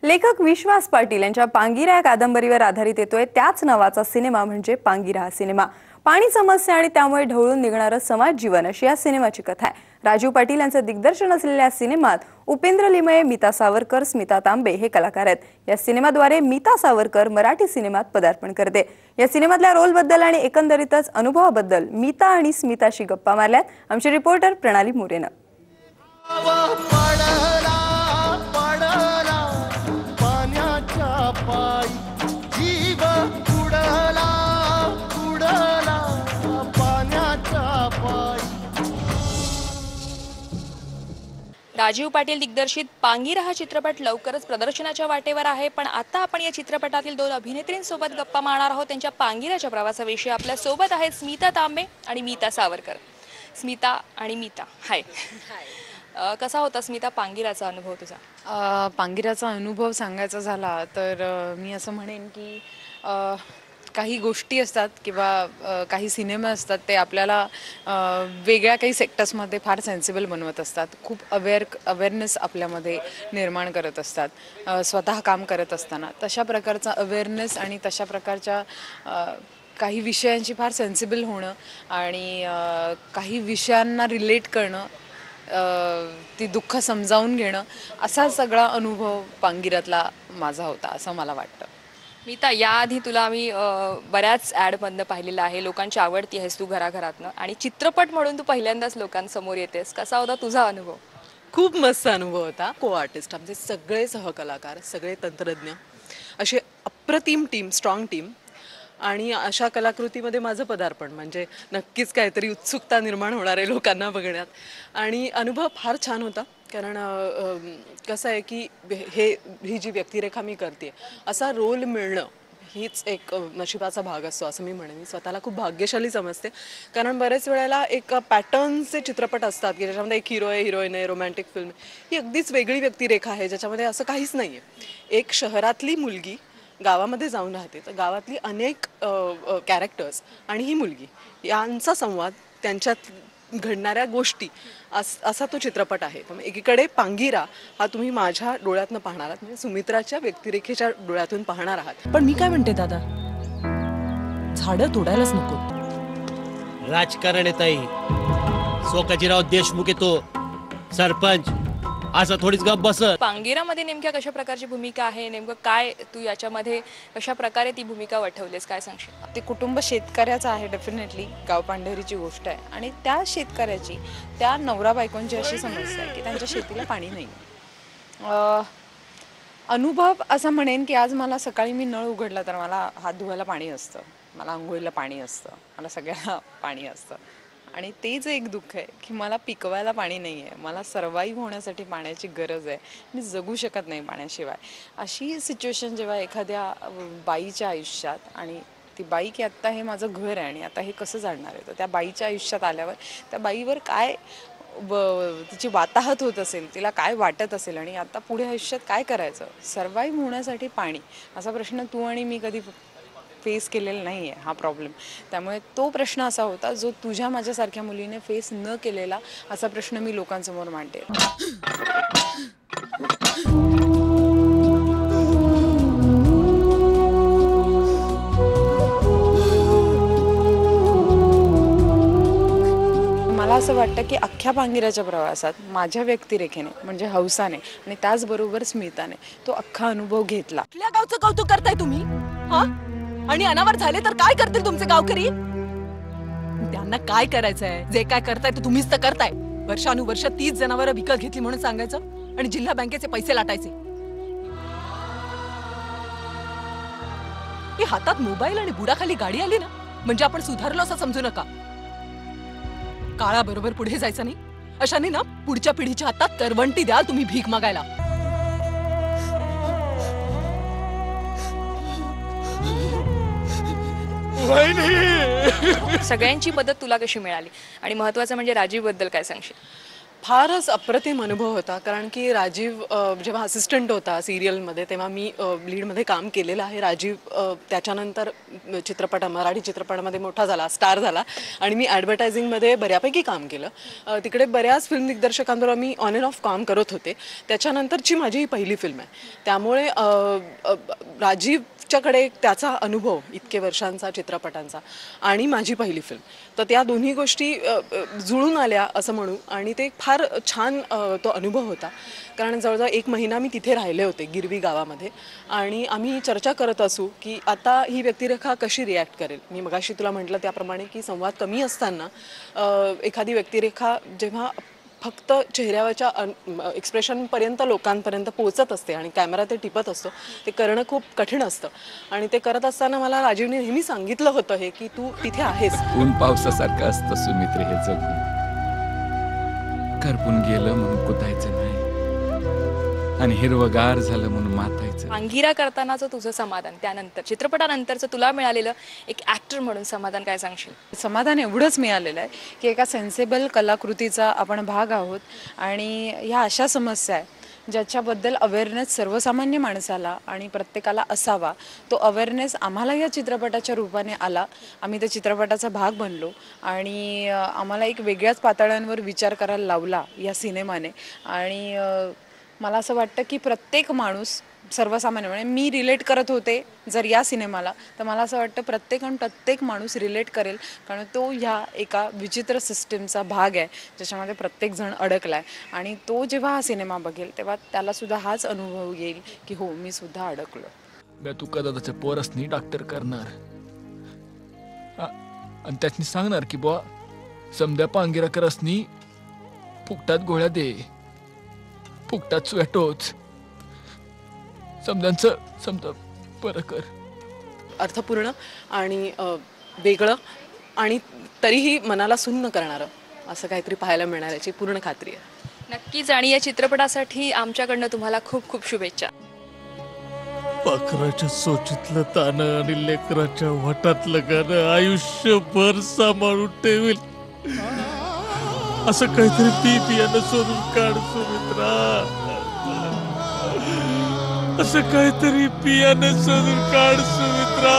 लेखक विश्वास पाटील यांच्या पांगिरा या कादंबरीवर आधारित येतोय त्याच नावाचा सिनेमा म्हणजे पांगिरा हा सिनेमा। पाणी समस्या आणि त्यामुळे ढवळून निघणारं समाज जीवन अशी या सिनेमाची कथा आहे। राजीव पाटील यांचं दिग्दर्शन असलेल्या सिनेमात उपेंद्र लिमये, मीता सावरकर, स्मिता तांबे हे कलाकार आहेत। या सिनेमाद्वारे मीता सावरकर मराठी सिनेमात पदार्पण करते। या सिनेमातल्या रोलबद्दल आणि एकंदरीतच अनुभवाबद्दल मीता आणि स्मिताशी गप्पा मारल्यात आमचे रिपोर्टर प्रणाली मोरेनं। राजीव पाटील दिग्दर्शित पांगिरा हा चित्रपट लवकरच प्रदर्शनाच्या वाटेवर आहे। पण आता आपण या चित्रपटातील दोन अभिनेत्रींसोबत गप्पा मारणार आहोत। त्यांच्या पांगिराच्या प्रवासाविषयी आपल्या सोबत आहेत स्मिता तांबे आणि मीता सावरकर। स्मिता आणि मीता, हाय। कसा होता स्मिता पांगिराचा अनुभव तुझा? पांगिराचा अनुभव सांगायचा झाला तर मी असं म्हणेन की काही गोष्टी असतात किंवा काही सिनेमे असतात ते आपल्याला वेगळ्या काही सेक्टर्समध्ये फार सेन्सिबल बनवत असतात। खूप अवेअरनेस आपल्यामध्ये निर्माण करत असतात स्वतः काम करत असताना। तशा प्रकारचा अवेअरनेस आणि तशा प्रकारच्या काही विषयांची फार सेन्सिबल होणं आणि काही विषयांना रिलेट करणं, ती दुःख समजावून घेणं, असा सगळा अनुभव पांगिरातला माझा होता असं मला वाटतं। मीता, याआधी तुला आम्ही बऱ्याच ॲडमधनं पाहिलेलं आहे, लोकांची आवडती आहेस तू घराघरातनं, आणि चित्रपट म्हणून तू पहिल्यांदाच लोकांसमोर येतेस। कसा होता तुझा अनुभव? खूप मस्त अनुभव होता। को आर्टिस्ट आमचे सगळे सहकलाकार, सगळे तंत्रज्ञ, अशी अप्रतिम टीम, स्ट्रॉंग टीम, आणि अशा कलाकृतीमध्ये माझं पदार्पण म्हणजे नक्कीच काहीतरी उत्सुकता निर्माण होणार आहे लोकांना बघण्यात। आणि अनुभव फार छान होता, कारण कसं आहे की ही जी व्यक्तिरेखा मी करते, असा रोल मिळणं हीच एक नशिबाचा भाग असतो असं मी म्हणेन। मी स्वतःला खूप भाग्यशाली समजते, कारण बरेच वेळेला एक पॅटर्नचे चित्रपट असतात की ज्याच्यामध्ये एक हिरो आहे, हिरोईन आहे, रोमॅन्टिक फिल्म, ही अगदीच वेगळी व्यक्तिरेखा आहे ज्याच्यामध्ये असं काहीच नाही आहे। एक शहरातली मुलगी गावामध्ये जाऊन राहते, तर गावातली अनेक कॅरेक्टर्स आणि ही मुलगी यांचा संवाद, त्यांच्यात घडणाऱ्या गोष्टी, असा तो चित्रपट आहे। त्यामुळे एकीकडे पांगिरा हा तुम्ही माझ्या डोळ्यातनं पाहणार आहात, म्हणजे सुमित्राच्या व्यक्तिरेखेच्या डोळ्यातून पाहणार आहात। पण मी काय म्हणते दादा, झाडं तोडायलाच नको। राजकारण आहे ताई, सोकाजीराव देशमुख येतो सरपंच, असं थोडीच गप बसत। पांगिरामध्ये नेमक्या कशा प्रकारची भूमिका आहे, नेमकं काय तू याच्यामध्ये कशा प्रकारे ती भूमिका वठवलीस, काय सांगशील? ते कुटुंब शेतकऱ्याचं आहे, डेफिनेटली गाव पांढरीची गोष्ट आहे, आणि त्या शेतकऱ्याची, त्या नवरा बायकोंची अशी समस्या आहे की त्यांच्या शेतीला पाणी नाही। अनुभव असा म्हणेन की आज मला सकाळी मी नळ उघडला तर मला हात धुवायला पाणी असतं, मला आंघोळीला पाणी असतं, मला सगळ्याला पाणी असतं, आणि तेच एक दुःख आहे की मला पिकवायला पाणी नाही आहे, मला सर्वाईव्ह होण्यासाठी पाण्याची गरज आहे, मी जगू शकत नाही पाण्याशिवाय। अशी सिच्युएशन जेव्हा एखाद्या बाईच्या आयुष्यात, आणि ती बाई की आत्ता हे माझं घर आहे आणि आता हे कसं जाणणार आहे, तर त्या बाईच्या आयुष्यात आल्यावर त्या बाईवर काय तिची वाताहत होत असेल, तिला काय वाटत असेल, आणि आता पुढे आयुष्यात काय करायचं, सर्वाईव्ह होण्यासाठी पाणी, असा प्रश्न तू आणि मी कधी फेस केलेला नाही आहे हा प्रॉब्लेम। त्यामुळे तो प्रश्न असा होता जो तुझ्या माझ्यासारख्या मुलीने फेस न केलेला, असा प्रश्न मी लोकांसमोर मांडते। मला असं वाटतं की अख्ख्या पांगिराच्या प्रवासात माझ्या व्यक्तिरेखेने म्हणजे हौसाने आणि त्याचबरोबर स्मिताने तो अख्खा अनुभव घेतला। कुठल्या गावचं कौतुक करताय तुम्ही? हा, आणि अनावर झाले तर काय करतील तुमचे गावकरी? त्यांना काय करायचंय, जे काय करताय ते तुम्हीच तर करताय। वर्षानुवर्ष 30 जनावरं विकत घेतली म्हणून सांगायचं आणि जिल्हा बँकेचे पैसे लाटायचे। ही हातात मोबाईल आणि बुडाखाली गाडी आली ना, म्हणजे आपण सुधारलो असं समजू नका। काळाबरोबर पुढे जायचं नाही, अशाने ना पुढच्या पिढीच्या हातात करवंटी द्याल तुम्ही भीक मागायला। सगळ्यांची मदत तुला कशी मिळाली, आणि महत्त्वाचं म्हणजे राजीव बद्दल काय सांगशील? फारच अप्रतिम अनुभव होता, कारण की राजीव जेव्हा असिस्टंट होता सिरियलमध्ये तेव्हा मी लीडमध्ये काम केलेलं आहे. राजीव त्याच्यानंतर मराठी चित्रपटामध्ये मोठा झाला, स्टार झाला आणि मी ॲडव्हर्टायझिंगमध्ये बऱ्यापैकी काम केलं. तिकडे बऱ्याच फिल्म दिग्दर्शकांबरोबर मी ऑन अँड ऑफ काम करत होते. त्याच्यानंतरची माझी ही पहिली फिल्म आहे. त्यामुळे राजीवच्याकडे त्याचा अनुभव इतके वर्षांचा चित्रपटांचा आणि माझी पहिली फिल्म, तर त्या दोन्ही गोष्टी जुळून आल्या असं म्हणू. आणि ते फार छान तो अनुभव होता, कारण जवळजवळ 1 महिना मी तिथे राहिले होते गिरवी गावामध्ये. आणि आम्ही चर्चा करत असू की आता ही व्यक्तिरेखा कशी रिॲक्ट करेल. मी मगाशी तुला म्हटलं त्याप्रमाणे की संवाद कमी असताना एखादी व्यक्तिरेखा जेव्हा फक्त चेहऱ्यावरच्या एक्सप्रेशनपर्यंत लोकांपर्यंत पोहोचत असते आणि कॅमेरा ते टिपत असतो, ते करणं खूप कठीण असतं. आणि ते करत असताना मला राजीवने नेहमी सांगितलं होतं हे की तू तिथे आहेस. ऊन पावसासारखं असतं सुमित्र हे जग. करपून गेलं म्हणून कुदायचं नाही आणि हिरवगार झालं म्हणून मातायचं. पांगिरा करतानाचं तुझं समाधान, त्यानंतर चित्रपटानंतरचं तुला मिळालेलं एक ॲक्टर म्हणून समाधान काय सांगशील? समाधान एवढंच मिळालेलं आहे की एका सेन्सेबल कलाकृतीचा आपण भाग आहोत आणि ह्या अशा समस्या आहे ज्याच्याबद्दल अवेअरनेस सर्वसामान्य माणसाला आणि प्रत्येकाला असावा. तो अवेअरनेस आम्हाला या चित्रपटाच्या रूपाने आला. आम्ही त्या चित्रपटाचा भाग बनलो आणि आम्हाला एक वेगळ्याच पातळ्यांवर विचार करायला लावला या सिनेमाने. आणि मला असं वाटतं की प्रत्येक माणूस सर्वसामान्य, म्हणजे मी रिलेट करत होते जर या सिनेमाला, तर मला असं वाटतं प्रत्येक माणूस रिलेट करेल, कारण तो ह्या एका विचित्र सिस्टीमचा भाग आहे ज्याच्यामध्ये प्रत्येकजण अडकला आहे. आणि तो जेव्हा हा सिनेमा बघेल तेव्हा त्यालासुद्धा हाच अनुभव येईल की हो, मी सुद्धा अडकलो. मी तू कदाचित पोरसनी डॉक्टर करणार आणि त्यातनी सांगणार की बुवा समद्या पांगिरा करसनी फुकटात गोळ्या दे, फुकटात स्वेटोच, समजा बरं कर. अर्थपूर्ण आणि वेगळं आणि तरीही मनाला सुन्न करणारं असं काहीतरी पाहायला मिळणार याची पूर्ण खात्री आहे. नक्कीच. आणि या चित्रपटासाठी आमच्याकडनं तुम्हाला खूप खूप शुभेच्छा. पाखराच्या सोचीतलं तानं आणि लेकराच्या वटातलं गाणं आयुष्यभर सांभाळून ठेवेल असं काहीतरी बियाणं शोधून काढ सुमित्रा. असं काहीतरी बियाणं शोधून काढ सुमित्रा.